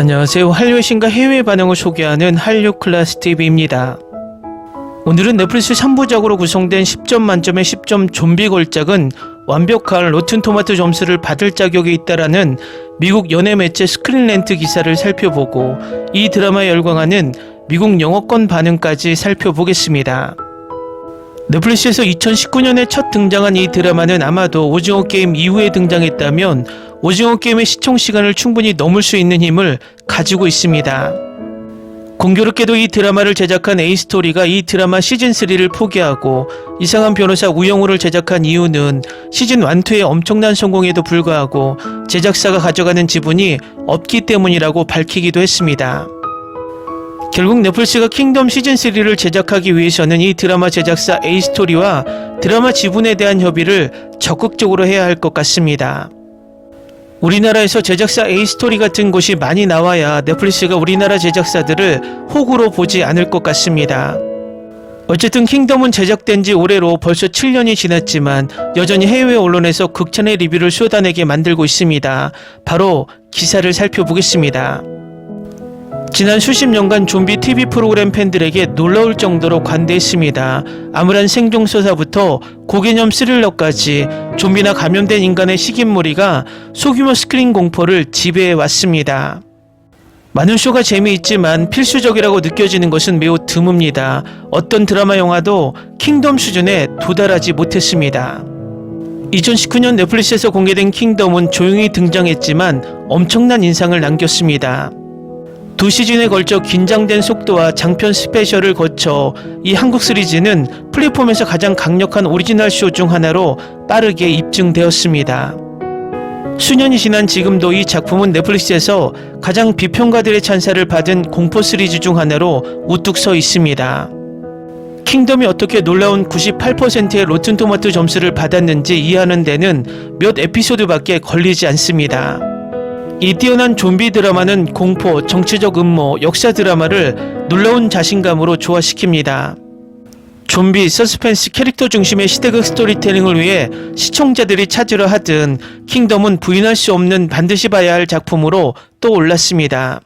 안녕하세요. 한류의 신과 해외 반응을 소개하는 한류클래스TV입니다. 오늘은 넷플릭스 3부작으로 구성된 10점 만점의 10점 좀비 걸작은 완벽한 로튼 토마토 점수를 받을 자격이 있다라는 미국 연예 매체 스크린랜트 기사를 살펴보고 이 드라마에 열광하는 미국 영어권 반응까지 살펴보겠습니다. 넷플릭스에서 2019년에 첫 등장한 이 드라마는 아마도 오징어 게임 이후에 등장했다면 오징어 게임의 시청 시간을 충분히 넘을 수 있는 힘을 가지고 있습니다. 공교롭게도 이 드라마를 제작한 A스토리가 이 드라마 시즌3를 포기하고 이상한 변호사 우영우를 제작한 이유는 시즌 1, 2의 엄청난 성공에도 불구하고 제작사가 가져가는 지분이 없기 때문이라고 밝히기도 했습니다. 결국 넷플릭스가 킹덤 시즌3를 제작하기 위해서는 이 드라마 제작사 A스토리와 드라마 지분에 대한 협의를 적극적으로 해야 할 것 같습니다. 우리나라에서 제작사 A스토리 같은 곳이 많이 나와야 넷플릭스가 우리나라 제작사들을 호구로 보지 않을 것 같습니다. 어쨌든 킹덤은 제작된 지 올해로 벌써 7년이 지났지만 여전히 해외 언론에서 극찬의 리뷰를 쏟아내게 만들고 있습니다. 바로 기사를 살펴보겠습니다. 지난 수십 년간 좀비 TV 프로그램 팬들에게 놀라울 정도로 관대했습니다. 암울한 생존서사부터 고개념 스릴러까지 좀비나 감염된 인간의 식인무리가 소규모 스크린 공포를 지배해왔습니다. 많은 쇼가 재미있지만 필수적이라고 느껴지는 것은 매우 드뭅니다. 어떤 드라마 영화도 킹덤 수준에 도달하지 못했습니다. 2019년 넷플릭스에서 공개된 킹덤은 조용히 등장했지만 엄청난 인상을 남겼습니다. 2시즌에 걸쳐 긴장된 속도와 장편 스페셜을 거쳐 이 한국 시리즈는 플랫폼에서 가장 강력한 오리지널 쇼 중 하나로 빠르게 입증되었습니다. 수년이 지난 지금도 이 작품은 넷플릭스에서 가장 비평가들의 찬사를 받은 공포 시리즈 중 하나로 우뚝 서 있습니다. 킹덤이 어떻게 놀라운 98%의 로튼 토마토 점수를 받았는지 이해하는 데는 몇 에피소드밖에 걸리지 않습니다. 이 뛰어난 좀비 드라마는 공포, 정치적 음모, 역사 드라마를 놀라운 자신감으로 조화시킵니다. 좀비, 서스펜스, 캐릭터 중심의 시대극 스토리텔링을 위해 시청자들이 찾으려 하든 킹덤은 부인할 수 없는 반드시 봐야 할 작품으로 또 올랐습니다.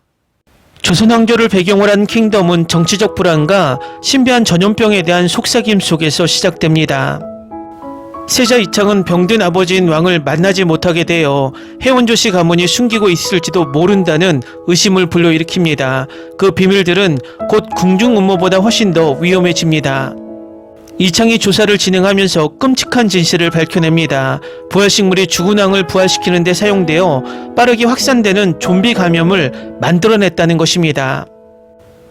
조선 왕조를 배경으로 한 킹덤은 정치적 불안과 신비한 전염병에 대한 속삭임 속에서 시작됩니다. 세자 이창은 병든 아버지인 왕을 만나지 못하게 되어 해원조씨 가문이 숨기고 있을지도 모른다는 의심을 불러일으킵니다. 그 비밀들은 곧 궁중 음모보다 훨씬 더 위험해집니다. 이창이 조사를 진행하면서 끔찍한 진실을 밝혀냅니다. 부활식물이 죽은 왕을 부활시키는 데 사용되어 빠르게 확산되는 좀비 감염을 만들어냈다는 것입니다.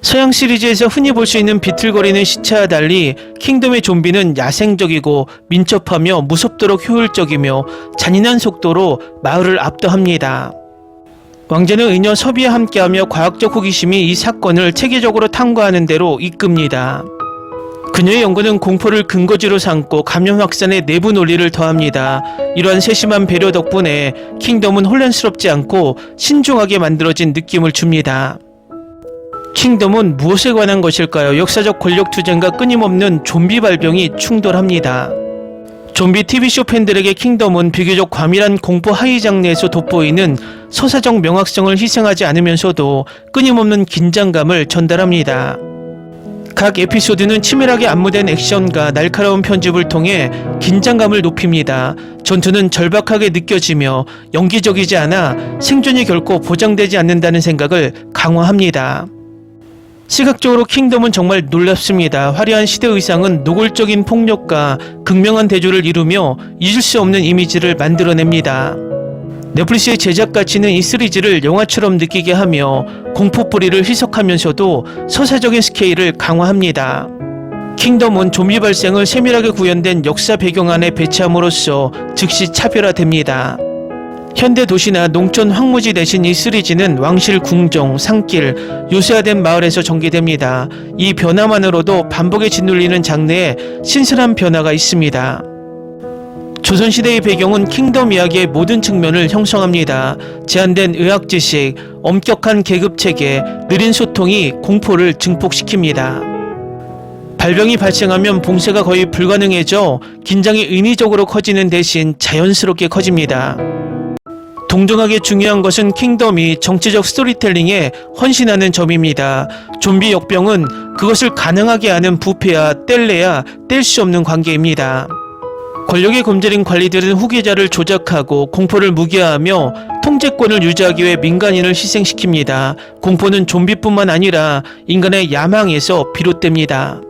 서양 시리즈에서 흔히 볼 수 있는 비틀거리는 시체와 달리 킹덤의 좀비는 야생적이고 민첩하며 무섭도록 효율적이며 잔인한 속도로 마을을 압도합니다. 왕자는 의녀 서비와 함께하며 과학적 호기심이 이 사건을 체계적으로 탐구하는 데로 이끕니다. 그녀의 연구는 공포를 근거지로 삼고 감염 확산의 내부 논리를 더합니다. 이러한 세심한 배려 덕분에 킹덤은 혼란스럽지 않고 신중하게 만들어진 느낌을 줍니다. 킹덤은 무엇에 관한 것일까요? 역사적 권력 투쟁과 끊임없는 좀비 발병이 충돌합니다. 좀비 TV쇼 팬들에게 킹덤은 비교적 과밀한 공포 하이 장르에서 돋보이는 서사적 명확성을 희생하지 않으면서도 끊임없는 긴장감을 전달합니다. 각 에피소드는 치밀하게 안무된 액션과 날카로운 편집을 통해 긴장감을 높입니다. 전투는 절박하게 느껴지며 연기적이지 않아 생존이 결코 보장되지 않는다는 생각을 강화합니다. 시각적으로 킹덤은 정말 놀랍습니다. 화려한 시대 의상은 노골적인 폭력과 극명한 대조를 이루며 잊을 수 없는 이미지를 만들어냅니다. 넷플릭스의 제작 가치는 이 시리즈를 영화처럼 느끼게 하며 공포 뿌리를 희석하면서도 서사적인 스케일을 강화합니다. 킹덤은 좀비 발생을 세밀하게 구현된 역사 배경 안에 배치함으로써 즉시 차별화됩니다. 현대 도시나 농촌 황무지 대신 이 시리즈는 왕실 궁정, 산길, 요새화된 마을에서 전개됩니다. 이 변화만으로도 반복에 짓눌리는 장르에 신선한 변화가 있습니다. 조선시대의 배경은 킹덤 이야기의 모든 측면을 형성합니다. 제한된 의학 지식, 엄격한 계급체계, 느린 소통이 공포를 증폭시킵니다. 발병이 발생하면 봉쇄가 거의 불가능해져 긴장이 인위적으로 커지는 대신 자연스럽게 커집니다. 동등하게 중요한 것은 킹덤이 정치적 스토리텔링에 헌신하는 점입니다. 좀비 역병은 그것을 가능하게 하는 부패와 뗄래야 뗄 수 없는 관계입니다. 권력의 곰들인 관리들은 후계자를 조작하고 공포를 무기화하며 통제권을 유지하기 위해 민간인을 희생시킵니다. 공포는 좀비뿐만 아니라 인간의 야망에서 비롯됩니다.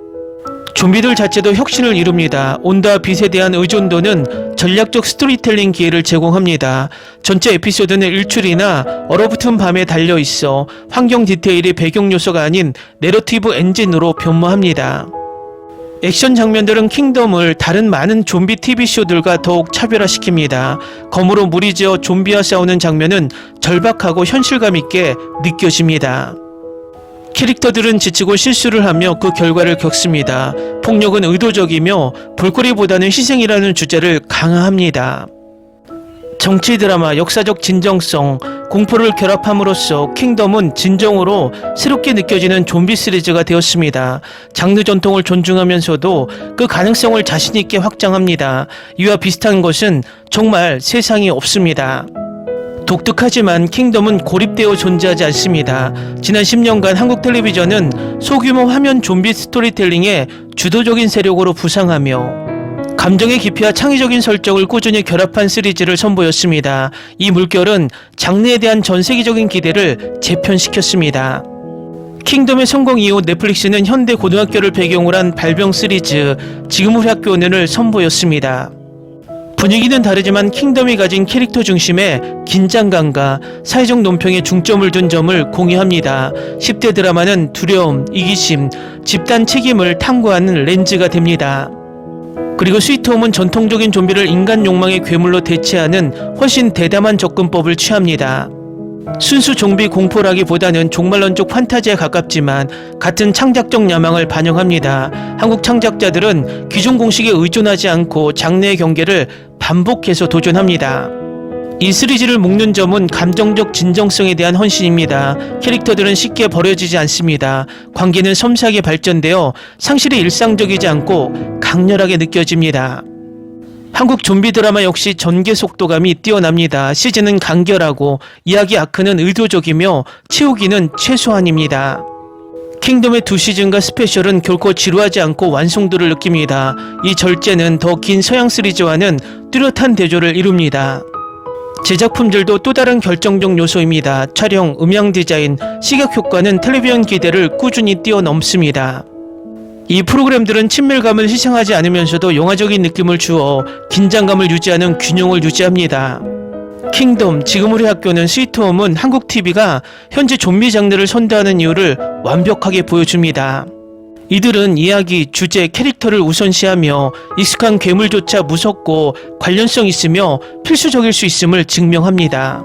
좀비들 자체도 혁신을 이룹니다. 온도와 빛에 대한 의존도는 전략적 스토리텔링 기회를 제공합니다. 전체 에피소드는 일출이나 얼어붙은 밤에 달려있어 환경 디테일이 배경 요소가 아닌 내러티브 엔진으로 변모합니다. 액션 장면들은 킹덤을 다른 많은 좀비 TV쇼들과 더욱 차별화시킵니다. 검으로 무리지어 좀비와 싸우는 장면은 절박하고 현실감 있게 느껴집니다. 캐릭터들은 지치고 실수를 하며 그 결과를 겪습니다. 폭력은 의도적이며 볼거리보다는 희생이라는 주제를 강화합니다. 정치 드라마, 역사적 진정성, 공포를 결합함으로써 킹덤은 진정으로 새롭게 느껴지는 좀비 시리즈가 되었습니다. 장르 전통을 존중하면서도 그 가능성을 자신있게 확장합니다. 이와 비슷한 것은 정말 세상에 없습니다. 독특하지만 킹덤은 고립되어 존재하지 않습니다. 지난 10년간 한국 텔레비전은 소규모 화면 좀비 스토리텔링의 주도적인 세력으로 부상하며 감정의 깊이와 창의적인 설정을 꾸준히 결합한 시리즈를 선보였습니다. 이 물결은 장르에 대한 전 세계적인 기대를 재편시켰습니다. 킹덤의 성공 이후 넷플릭스는 현대 고등학교를 배경으로 한 발병 시리즈 지금 우리 학교는을 선보였습니다. 분위기는 다르지만 킹덤이 가진 캐릭터 중심의 긴장감과 사회적 논평에 중점을 둔 점을 공유합니다. 10대 드라마는 두려움, 이기심, 집단 책임을 탐구하는 렌즈가 됩니다. 그리고 스위트홈은 전통적인 좀비를 인간 욕망의 괴물로 대체하는 훨씬 대담한 접근법을 취합니다. 순수 좀비 공포라기보다는 종말론적 판타지에 가깝지만 같은 창작적 야망을 반영합니다. 한국 창작자들은 기존 공식에 의존하지 않고 장르의 경계를 반복해서 도전합니다. 이 시리즈를 묶는 점은 감정적 진정성에 대한 헌신입니다. 캐릭터들은 쉽게 버려지지 않습니다. 관계는 섬세하게 발전되어 상실이 일상적이지 않고 강렬하게 느껴집니다. 한국 좀비 드라마 역시 전개 속도감이 뛰어납니다. 시즌은 간결하고 이야기 아크는 의도적이며 채우기는 최소한입니다. 킹덤의 2시즌과 스페셜은 결코 지루하지 않고 완성도를 느낍니다. 이 절제는 더 긴 서양 시리즈와는 뚜렷한 대조를 이룹니다. 제작 품질도 또 다른 결정적 요소입니다. 촬영, 음향 디자인, 시각 효과는 텔레비전 기대를 꾸준히 뛰어넘습니다. 이 프로그램들은 친밀감을 희생하지 않으면서도 영화적인 느낌을 주어 긴장감을 유지하는 균형을 유지합니다. 킹덤, 지금 우리 학교는 스위트홈은 한국 TV가 현재 좀비 장르를 선도하는 이유를 완벽하게 보여줍니다. 이들은 이야기, 주제, 캐릭터를 우선시하며 익숙한 괴물조차 무섭고 관련성 있으며 필수적일 수 있음을 증명합니다.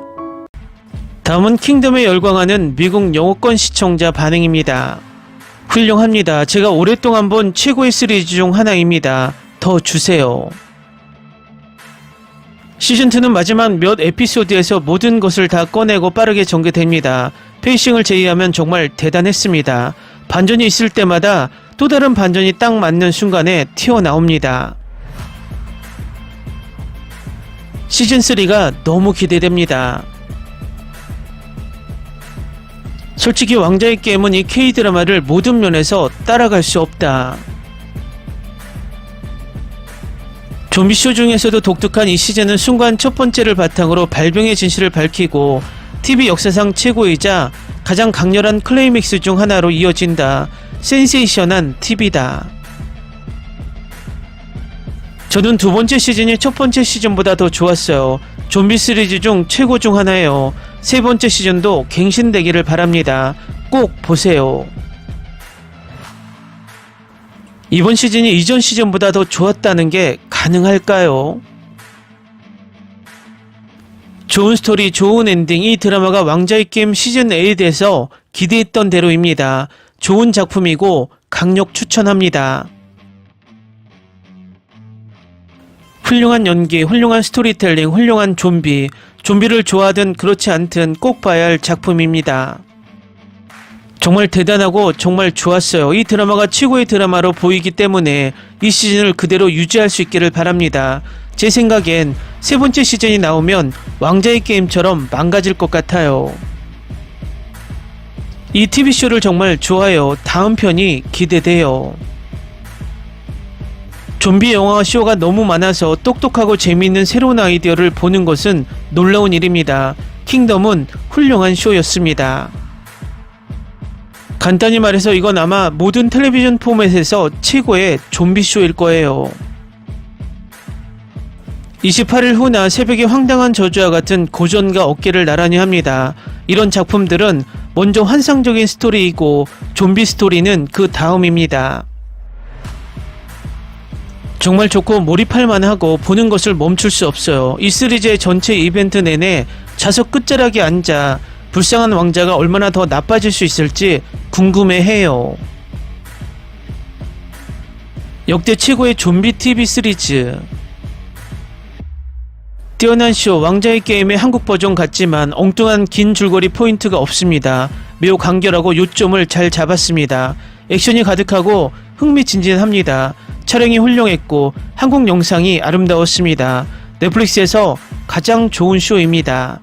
다음은 킹덤에 열광하는 미국 영어권 시청자 반응입니다. 훌륭합니다. 제가 오랫동안 본 최고의 시리즈 중 하나입니다. 더 주세요. 시즌2는 마지막 몇 에피소드에서 모든 것을 다 꺼내고 빠르게 전개됩니다. 페이싱을 제외하면 정말 대단했습니다. 반전이 있을 때마다 또 다른 반전이 딱 맞는 순간에 튀어나옵니다. 시즌3가 너무 기대됩니다. 솔직히 왕자의 게임은 이 K드라마를 모든 면에서 따라갈 수 없다. 좀비쇼 중에서도 독특한 이 시즌은 순간 첫 번째를 바탕으로 발병의 진실을 밝히고 TV 역사상 최고이자 가장 강렬한 클라이맥스 중 하나로 이어진다. 센세이션한 TV다. 저는 두 번째 시즌이 첫 번째 시즌보다 더 좋았어요. 좀비 시리즈 중 최고 중 하나예요. 세 번째 시즌도 갱신되기를 바랍니다. 꼭 보세요. 이번 시즌이 이전 시즌보다 더 좋았다는 게 가능할까요? 좋은 스토리, 좋은 엔딩, 이 드라마가 왕자의 게임 시즌8에서 기대했던 대로입니다. 좋은 작품이고 강력 추천합니다. 훌륭한 연기, 훌륭한 스토리텔링, 훌륭한 좀비, 좀비를 좋아하든 그렇지 않든 꼭 봐야 할 작품입니다. 정말 대단하고 정말 좋았어요. 이 드라마가 최고의 드라마로 보이기 때문에 이 시즌을 그대로 유지할 수 있기를 바랍니다. 제 생각엔 세 번째 시즌이 나오면 왕자의 게임처럼 망가질 것 같아요. 이 TV쇼를 정말 좋아해요. 다음 편이 기대돼요. 좀비 영화 쇼가 너무 많아서 똑똑하고 재미있는 새로운 아이디어를 보는 것은 놀라운 일입니다. 킹덤은 훌륭한 쇼였습니다. 간단히 말해서 이건 아마 모든 텔레비전 포맷에서 최고의 좀비쇼일 거예요. 28일 후나 새벽의 황당한 저주와 같은 고전과 어깨를 나란히 합니다. 이런 작품들은 먼저 환상적인 스토리이고 좀비 스토리는 그 다음입니다. 정말 좋고 몰입할 만하고 보는 것을 멈출 수 없어요. 이 시리즈의 전체 이벤트 내내 좌석 끝자락에 앉아 불쌍한 왕자가 얼마나 더 나빠질 수 있을지 궁금해해요. 역대 최고의 좀비 TV 시리즈. 뛰어난 쇼 왕자의 게임의 한국 버전 같지만 엉뚱한 긴 줄거리 포인트가 없습니다. 매우 간결하고 요점을 잘 잡았습니다. 액션이 가득하고 흥미진진합니다. 촬영이 훌륭했고 한국 영상이 아름다웠습니다. 넷플릭스에서 가장 좋은 쇼입니다.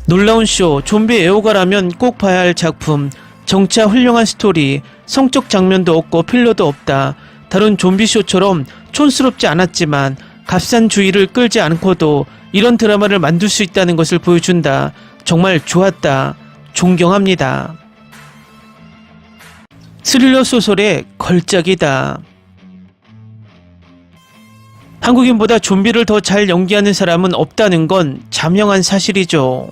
놀라운 쇼, 좀비 애호가라면 꼭 봐야 할 작품. 정차 훌륭한 스토리, 성적 장면도 없고 필러도 없다. 다른 좀비 쇼처럼 촌스럽지 않았지만 값싼 주의를 끌지 않고도 이런 드라마를 만들 수 있다는 것을 보여준다. 정말 좋았다. 존경합니다. 스릴러 소설의 걸작이다. 한국인보다 좀비를 더 잘 연기하는 사람은 없다는 건 자명한 사실이죠.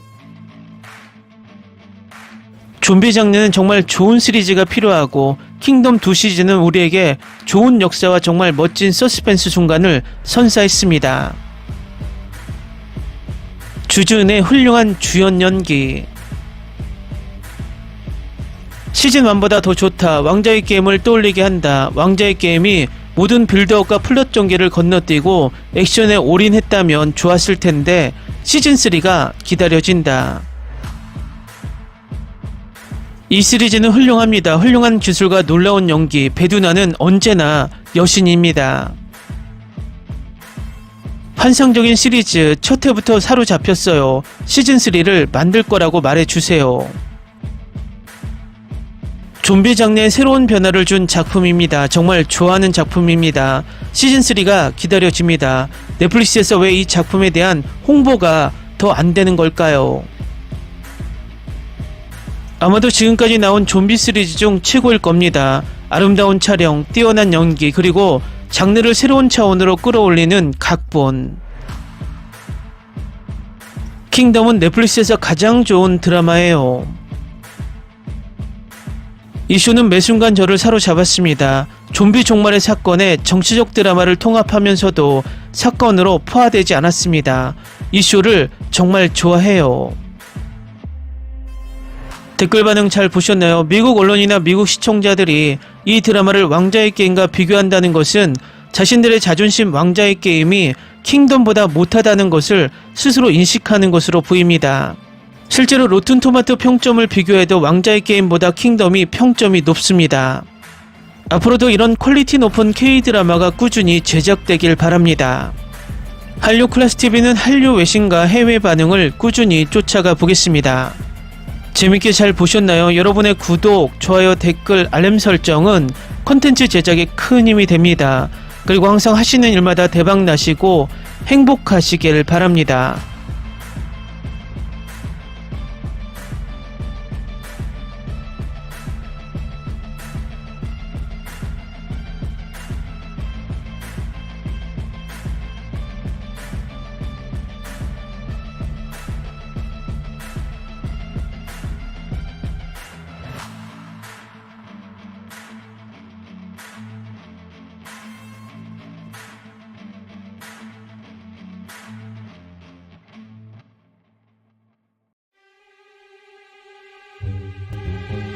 좀비 장르는 정말 좋은 시리즈가 필요하고 킹덤 2시즌은 우리에게 좋은 역사와 정말 멋진 서스펜스 순간을 선사했습니다. 주준의 훌륭한 주연 연기. 시즌 1보다 더 좋다. 왕자의 게임을 떠올리게 한다. 왕자의 게임이 모든 빌드업과 플롯 전개를 건너뛰고 액션에 올인했다면 좋았을 텐데 시즌 3가 기다려진다. 이 시리즈는 훌륭합니다. 훌륭한 기술과 놀라운 연기, 배두나는 언제나 여신입니다. 환상적인 시리즈, 첫 회부터 사로잡혔어요. 시즌 3를 만들 거라고 말해주세요. 좀비 장르에 새로운 변화를 준 작품입니다. 정말 좋아하는 작품입니다. 시즌 3가 기다려집니다. 넷플릭스에서 왜 이 작품에 대한 홍보가 더 안 되는 걸까요? 아마도 지금까지 나온 좀비 시리즈 중 최고일 겁니다. 아름다운 촬영, 뛰어난 연기, 그리고 장르를 새로운 차원으로 끌어올리는 각본. 킹덤은 넷플릭스에서 가장 좋은 드라마예요. 이 쇼는 매 순간 저를 사로잡았습니다. 좀비 종말의 사건에 정치적 드라마를 통합하면서도 사건으로 포화되지 않았습니다. 이 쇼를 정말 좋아해요. 댓글 반응 잘 보셨나요? 미국 언론이나 미국 시청자들이 이 드라마를 왕자의 게임과 비교한다는 것은 자신들의 자존심 왕자의 게임이 킹덤보다 못하다는 것을 스스로 인식하는 것으로 보입니다. 실제로 로튼토마토 평점을 비교해도 왕자의 게임보다 킹덤이 평점이 높습니다. 앞으로도 이런 퀄리티 높은 K-드라마가 꾸준히 제작되길 바랍니다. 한류 클래스TV는 한류 외신과 해외 반응을 꾸준히 쫓아가 보겠습니다. 재밌게 잘 보셨나요? 여러분의 구독, 좋아요, 댓글, 알림 설정은 컨텐츠 제작에 큰 힘이 됩니다. 그리고 항상 하시는 일마다 대박 나시고 행복하시길 바랍니다.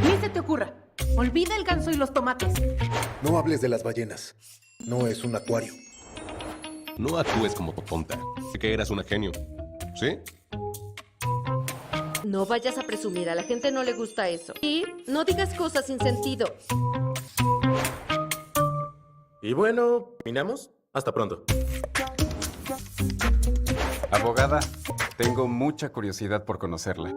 Ni se te ocurra. Olvida el ganso y los tomates. No hables de las ballenas. No es un acuario. No actúes como tonta. Sé que eras una genio. ¿Sí? No vayas a presumir, a la gente no le gusta eso. Y no digas cosas sin sentido. Y bueno, ¿terminamos? Hasta pronto. Abogada, tengo mucha curiosidad por conocerla.